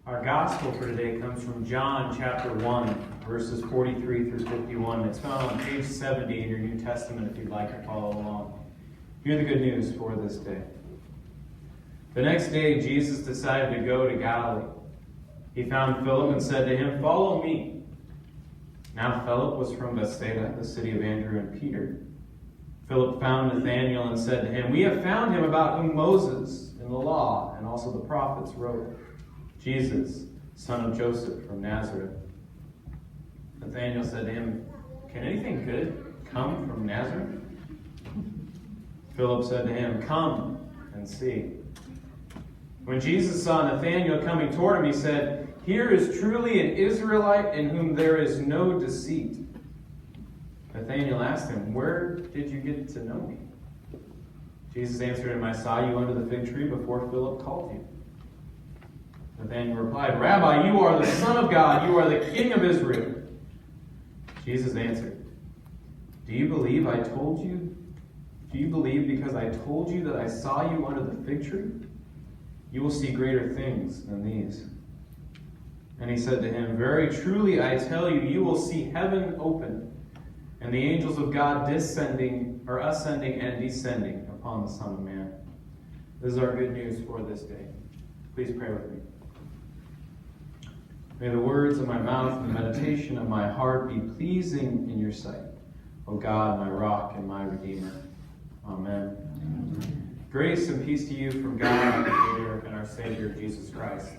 Our gospel for today comes from John chapter 1, verses 43 through 51. It's found on page 70 in your New Testament if you'd like to follow along. Hear the good news for this day. The next day, Jesus decided to go to Galilee. He found Philip and said to him, "Follow me." Now Philip was from Bethsaida, the city of Andrew and Peter. Philip found Nathanael and said to him, "We have found him about whom Moses in the law and also the prophets wrote, Jesus, son of Joseph from Nazareth." Nathanael said to him, "Can anything good come from Nazareth?" Philip said to him, "Come and see." When Jesus saw Nathanael coming toward him, he said, "Here is truly an Israelite in whom there is no deceit." Nathanael asked him, "Where did you get to know me?" Jesus answered him, "I saw you under the fig tree before Philip called you." Nathanael replied, "Rabbi, you are the Son of God. You are the King of Israel." Jesus answered, Do you believe because I told you that I saw you under the fig tree? You will see greater things than these. And he said to him, "Very truly I tell you, you will see heaven open, and the angels of God ascending and descending upon the Son of Man." This is our good news for this day. Please pray with me. May the words of my mouth and the meditation of my heart be pleasing in your sight, O God, my rock and my redeemer. Amen. Grace and peace to you from God, our Creator, and our Savior, Jesus Christ.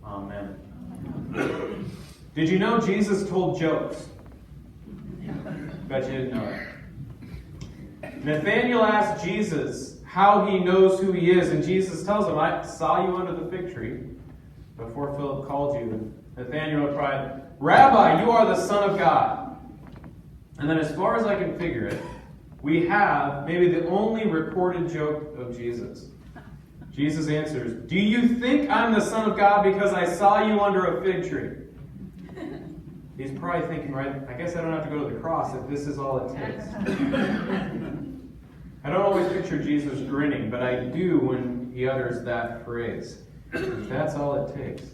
Amen. Did you know Jesus told jokes? Bet you didn't know that. Nathanael asked Jesus how he knows who he is, and Jesus tells him, "I saw you under the fig tree before Philip called you." And Nathanael replied, "Rabbi, you are the Son of God." And then as far as I can figure it, we have maybe the only recorded joke of Jesus. Jesus answers, "Do you think I'm the Son of God because I saw you under a fig tree?" He's probably thinking, right, I guess I don't have to go to the cross if this is all it takes. I don't always picture Jesus grinning, but I do when he utters that phrase. That's all it takes.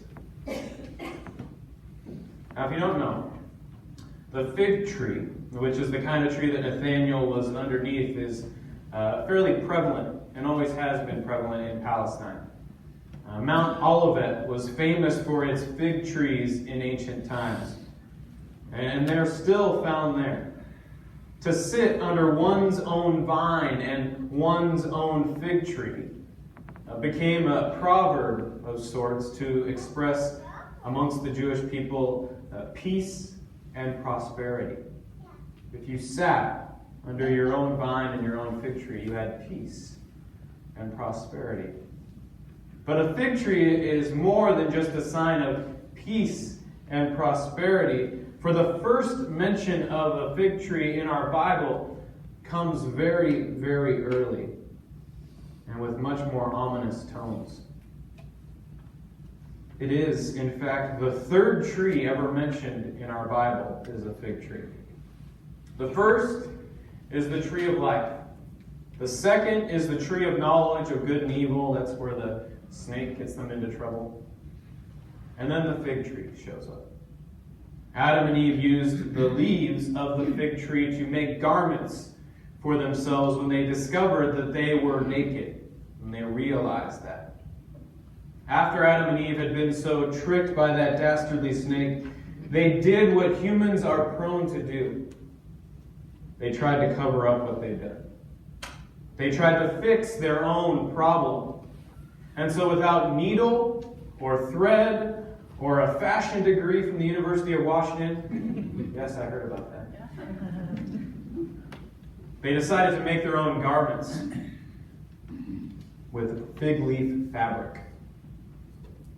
Now, if you don't know, the fig tree, which is the kind of tree that Nathanael was underneath, is fairly prevalent and always has been prevalent in Palestine. Mount Olivet was famous for its fig trees in ancient times, and they're still found there. To sit under one's own vine and one's own fig tree became a proverb of sorts to express amongst the Jewish people peace and prosperity. If you sat under your own vine and your own fig tree, you had peace and prosperity. But a fig tree is more than just a sign of peace and prosperity. For the first mention of a fig tree in our Bible comes very, very early and with much more ominous tones. It is, in fact, the third tree ever mentioned in our Bible is a fig tree. The first is the tree of life. The second is the tree of knowledge of good and evil. That's where the snake gets them into trouble. And then the fig tree shows up. Adam and Eve used the leaves of the fig tree to make garments for themselves when they discovered that they were naked, and they realized that. After Adam and Eve had been so tricked by that dastardly snake, they did what humans are prone to do. They tried to cover up what they'd done. They tried to fix their own problem. And so without needle or thread or a fashion degree from the University of Washington, yes, I heard about that, they decided to make their own garments with fig leaf fabric.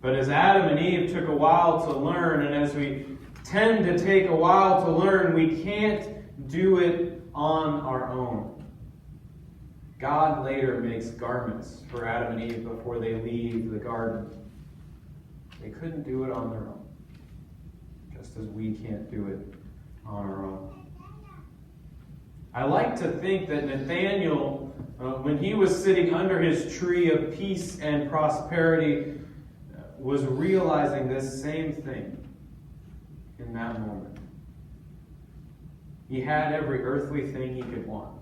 But as Adam and Eve took a while to learn, and as we tend to take a while to learn, we can't do it on our own. God later makes garments for Adam and Eve before they leave the garden. They couldn't do it on their own, just as we can't do it on our own. I like to think that Nathanael, when he was sitting under his tree of peace and prosperity, was realizing this same thing in that moment. He had every earthly thing he could want.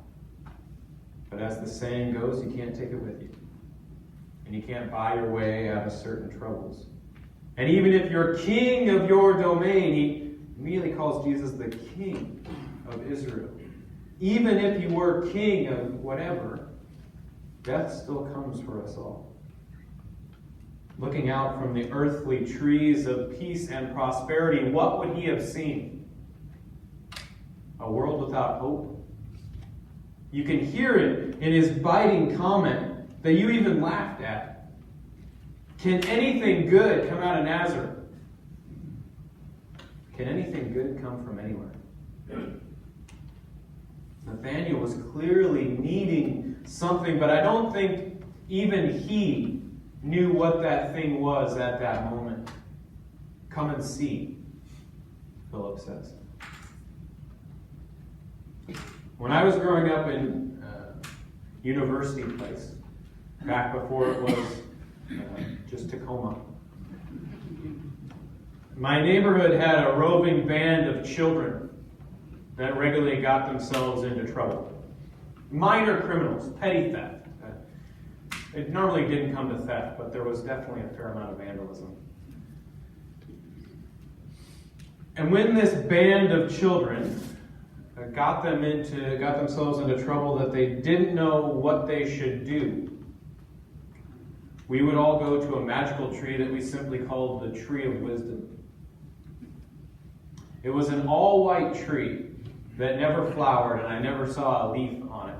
But as the saying goes, you can't take it with you. And you can't buy your way out of certain troubles. And even if you're king of your domain, he immediately calls Jesus the King of Israel. Even if you were king of whatever, death still comes for us all. Looking out from the earthly trees of peace and prosperity, what would he have seen? A world without hope? You can hear it in his biting comment that you even laughed at. Can anything good come out of Nazareth? Can anything good come from anywhere? Nathanael was clearly needing something, but I don't think even he knew what that thing was at that moment. Come and see, Philip says. When I was growing up in University Place, back before it was just Tacoma, my neighborhood had a roving band of children that regularly got themselves into trouble. Minor criminals, petty theft. It normally didn't come to theft, but there was definitely a fair amount of vandalism. And when this band of children got themselves into trouble that they didn't know what they should do, we would all go to a magical tree that we simply called the Tree of Wisdom. It was an all-white tree that never flowered, and I never saw a leaf on it.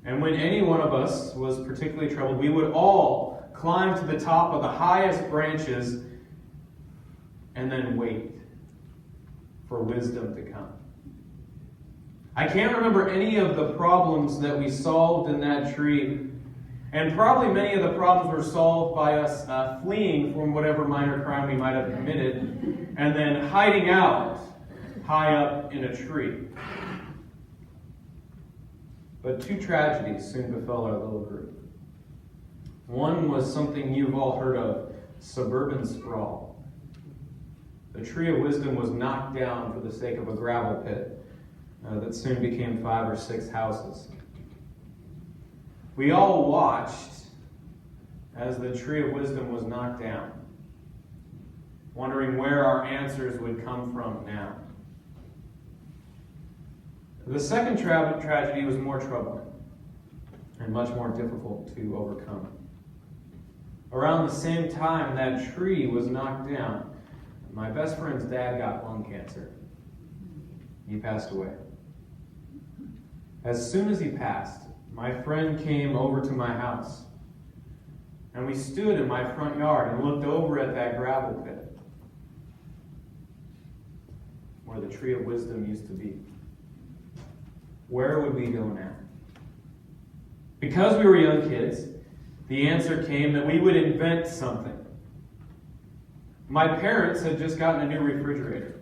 And when any one of us was particularly troubled, we would all climb to the top of the highest branches and then wait for wisdom to come. I can't remember any of the problems that we solved in that tree, and probably many of the problems were solved by us fleeing from whatever minor crime we might have committed and then hiding out high up in a tree. But two tragedies soon befell our little group. One was something you've all heard of, suburban sprawl. The Tree of Wisdom was knocked down for the sake of a gravel pit that soon became 5 or 6 houses. We all watched as the Tree of Wisdom was knocked down, wondering where our answers would come from now. The second tragedy was more troubling and much more difficult to overcome. Around the same time that tree was knocked down, my best friend's dad got lung cancer. He passed away. As soon as he passed, my friend came over to my house, and we stood in my front yard and looked over at that gravel pit where the Tree of Wisdom used to be. Where would we go now? Because we were young kids, the answer came that we would invent something. My parents had just gotten a new refrigerator.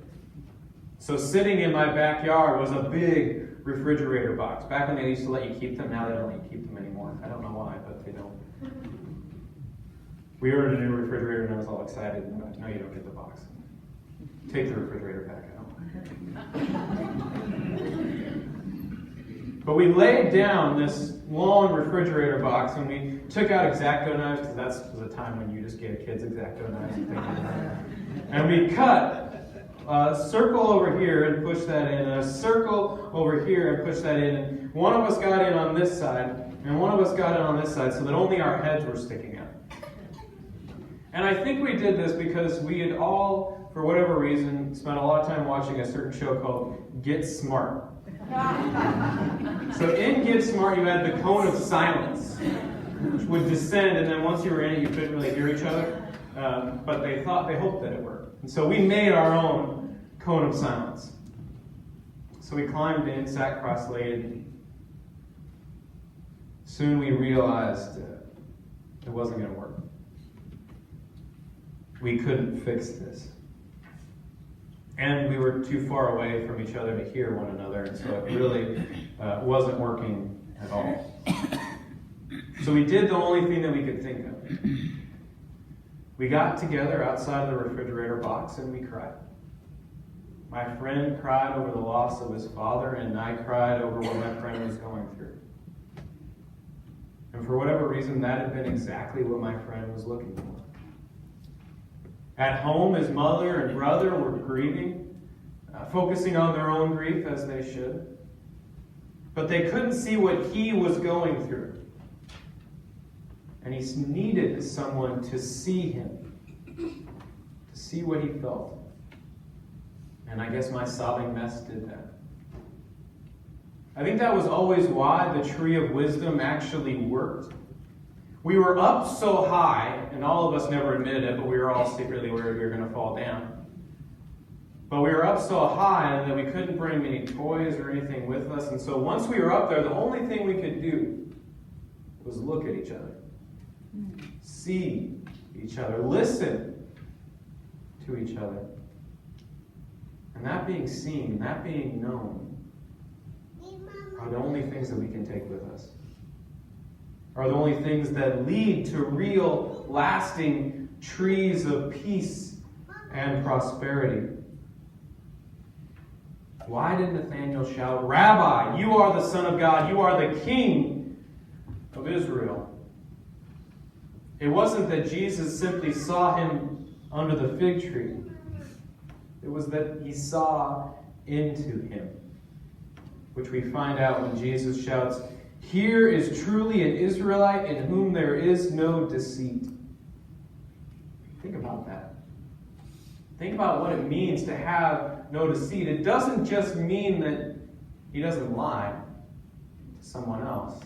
So sitting in my backyard was a big refrigerator box. Back when they used to let you keep them, now they don't let you keep them anymore. I don't know why, but they don't. We ordered a new refrigerator and I was all excited. No, you don't get the box. Take the refrigerator back. But we laid down this long refrigerator box and we took out X-Acto knives, because that was a time when you just gave kids X-Acto knives and things like that. And we cut a circle over here and pushed that in, and a circle over here and pushed that in. And one of us got in on this side, and one of us got in on this side, so that only our heads were sticking out. And I think we did this because we had all, for whatever reason, spent a lot of time watching a certain show called Get Smart. So in Get Smart, you had the cone of silence, which would descend, and then once you were in it, you couldn't really hear each other. But they hoped that it worked. And so we made our own cone of silence. So we climbed in, sat cross-legged. Soon we realized it wasn't going to work. We couldn't fix this. And we were too far away from each other to hear one another, and so it really wasn't working at all. So we did the only thing that we could think of. We got together outside of the refrigerator box and we cried. My friend cried over the loss of his father, and I cried over what my friend was going through. And for whatever reason, that had been exactly what my friend was looking for. At home, his mother and brother were grieving, focusing on their own grief as they should. But they couldn't see what he was going through. And he needed someone to see him, to see what he felt. And I guess my sobbing mess did that. I think that was always why the tree of wisdom actually worked. We were up so high, and all of us never admitted it, but we were all secretly worried we were going to fall down. But we were up so high that we couldn't bring any toys or anything with us. And so once we were up there, the only thing we could do was look at each other, see each other, listen to each other. And that being seen, that being known, are the only things that we can take with us. Are the only things that lead to real, lasting trees of peace and prosperity. Why did Nathanael shout, "Rabbi, you are the Son of God, you are the King of Israel"? It wasn't that Jesus simply saw him under the fig tree. It was that he saw into him, which we find out when Jesus shouts, "Here is truly an Israelite in whom there is no deceit." Think about that. Think about what it means to have no deceit. It doesn't just mean that he doesn't lie to someone else.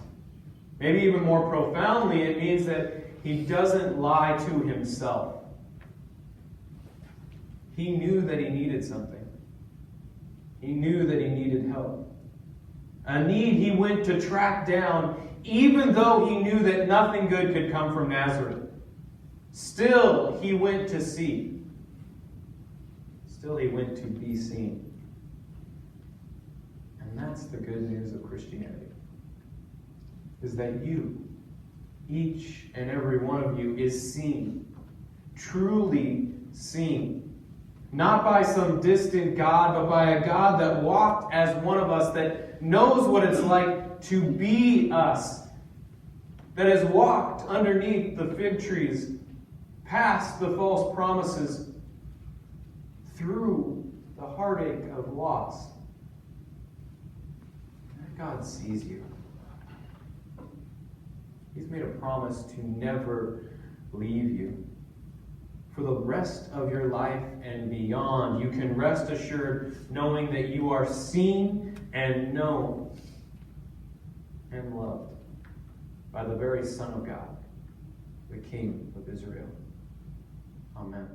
Maybe even more profoundly, it means that he doesn't lie to himself. He knew that he needed something. He knew that he needed help. A need he went to track down, even though he knew that nothing good could come from Nazareth. Still, he went to see. Still, he went to be seen. And that's the good news of Christianity. Is that you, each and every one of you, is seen. Truly seen. Not by some distant God, but by a God that walked as one of us, that knows what it's like to be us, that has walked underneath the fig trees, past the false promises, through the heartache of loss. That God sees you. He's made a promise to never leave you. For the rest of your life and beyond, you can rest assured knowing that you are seen and known and loved by the very Son of God, the King of Israel. Amen.